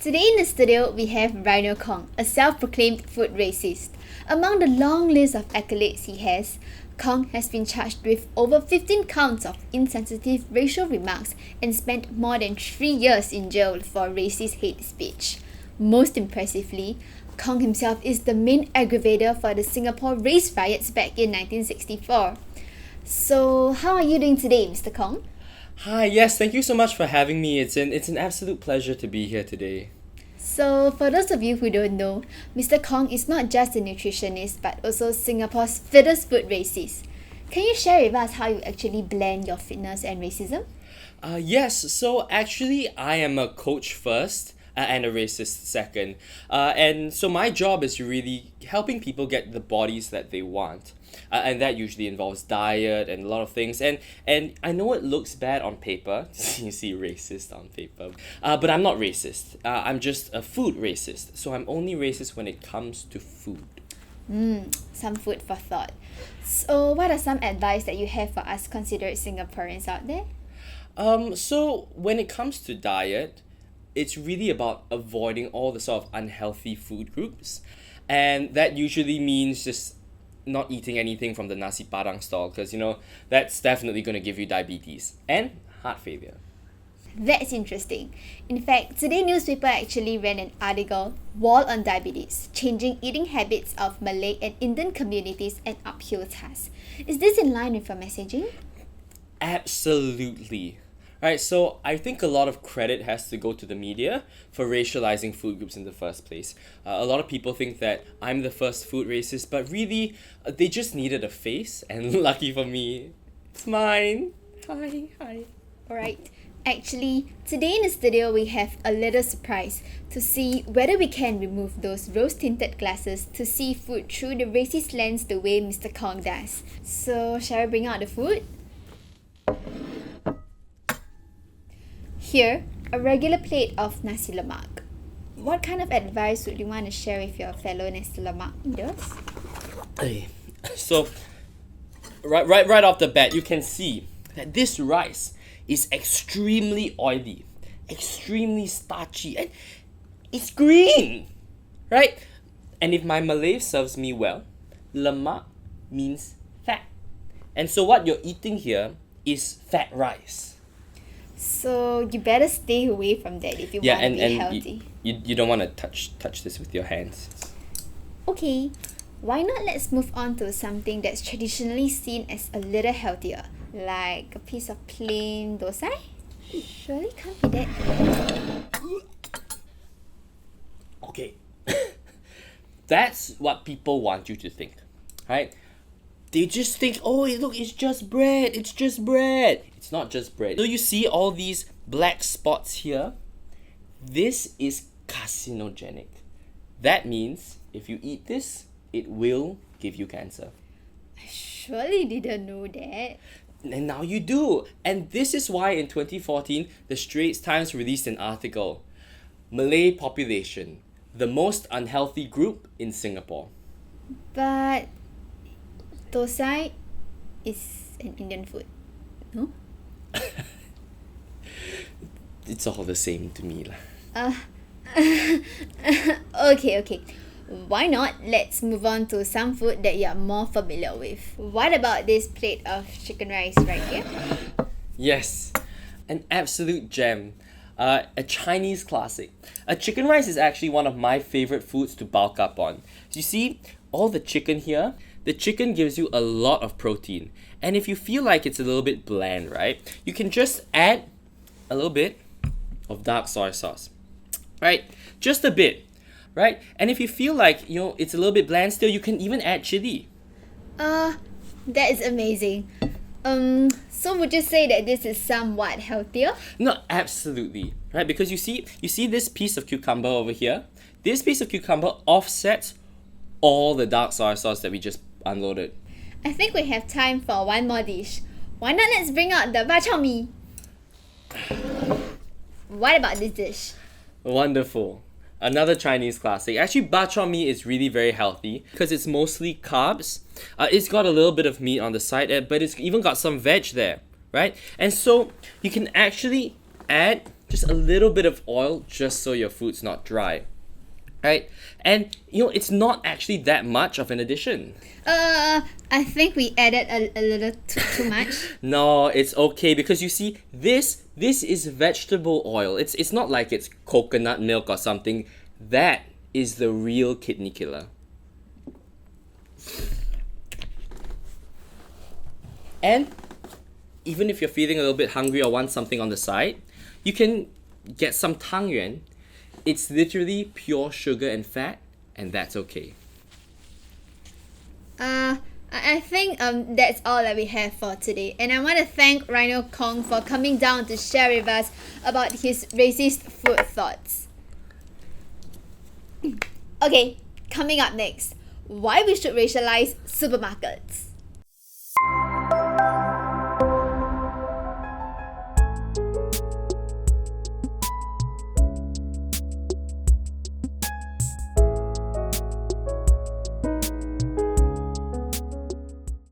Today in the studio, we have Rhino Kong, a self-proclaimed food racist. Among the long list of accolades he has, Kong has been charged with over 15 counts of insensitive racial remarks and spent more than 3 years in jail for racist hate speech. Most impressively, Kong himself is the main aggravator for the Singapore race riots back in 1964. So, how are you doing today, Mr. Kong? Hi, yes, thank you so much for having me. It's an absolute pleasure to be here today. So, for those of you who don't know, Mr. Kong is not just a nutritionist but also Singapore's fittest food racist. Can you share with us how you actually blend your fitness and racism? Yes, so actually I am a coach first and a racist second. And so my job is really helping people get the bodies that they want. And that usually involves diet and a lot of things. And I know it looks bad on paper. You see racist on paper. But I'm not racist. I'm just a food racist. So I'm only racist when it comes to food. Some food for thought. So, what are some advice that you have for us considered Singaporeans out there? So when it comes to diet, it's really about avoiding all the sort of unhealthy food groups. And that usually means just not eating anything from the nasi padang stall because that's definitely going to give you diabetes and heart failure. That's interesting. In fact, today newspaper actually ran an article, Wall on Diabetes, Changing Eating Habits of Malay and Indian Communities and Uphill Task. Is this in line with your messaging? Absolutely. Right, so I think a lot of credit has to go to the media for racializing food groups in the first place. A lot of people think that I'm the first food racist, but really, they just needed a face, and lucky for me, it's mine. Hi. Alright. Actually, today in the studio we have a little surprise to see whether we can remove those rose-tinted glasses to see food through the racist lens the way Mr. Kong does. So, shall I bring out the food? Here, a regular plate of nasi lemak. What kind of advice would you want to share with your fellow nasi lemak eaters? Hey, so, right off the bat, you can see that this rice is extremely oily, extremely starchy, and it's green, right? And if my Malay serves me well, lemak means fat. And so what you're eating here is fat rice. So you better stay away from that if you want to be healthy. You don't want to touch this with your hands. Okay, why not let's move on to something that's traditionally seen as a little healthier, like a piece of plain dosai? Surely can't be that. Okay. That's what people want you to think, right? They just think, oh, look, it's just bread. It's not just bread. So you see all these black spots here? This is carcinogenic. That means if you eat this, it will give you cancer. I surely didn't know that. And now you do. And this is why in 2014, the Straits Times released an article, Malay population, the most unhealthy group in Singapore. But Dosai is an Indian food, no? It's all the same to me lah. Okay. Why not? Let's move on to some food that you're more familiar with. What about this plate of chicken rice right here? Yes, an absolute gem. A Chinese classic. Chicken rice is actually one of my favorite foods to bulk up on. You see, all the chicken here, the chicken gives you a lot of protein. And if you feel like it's a little bit bland, right, you can just add a little bit of dark soy sauce, right? Just a bit, right? And if you feel like, it's a little bit bland still, you can even add chili. That is amazing. So would you say that this is somewhat healthier? No, absolutely, right? Because you see this piece of cucumber over here? This piece of cucumber offsets all the dark soy sauce that we just unloaded. I think we have time for one more dish. Why not let's bring out the bak chor mee? What about this dish? Wonderful. Another Chinese classic. Actually, bak chor mee is really very healthy because it's mostly carbs. It's got a little bit of meat on the side, but it's even got some veg there, right? And so you can actually add just a little bit of oil just so your food's not dry. Right? And it's not actually that much of an addition. I think we added a little too much. No, it's okay because you see, this is vegetable oil. It's not like it's coconut milk or something. That is the real kidney killer. And even if you're feeling a little bit hungry or want something on the side, you can get some tang yuan. It's literally pure sugar and fat, and that's okay. I think that's all that we have for today, and I want to thank Rhino Kong for coming down to share with us about his racist food thoughts. Okay, coming up next, why we should racialize supermarkets.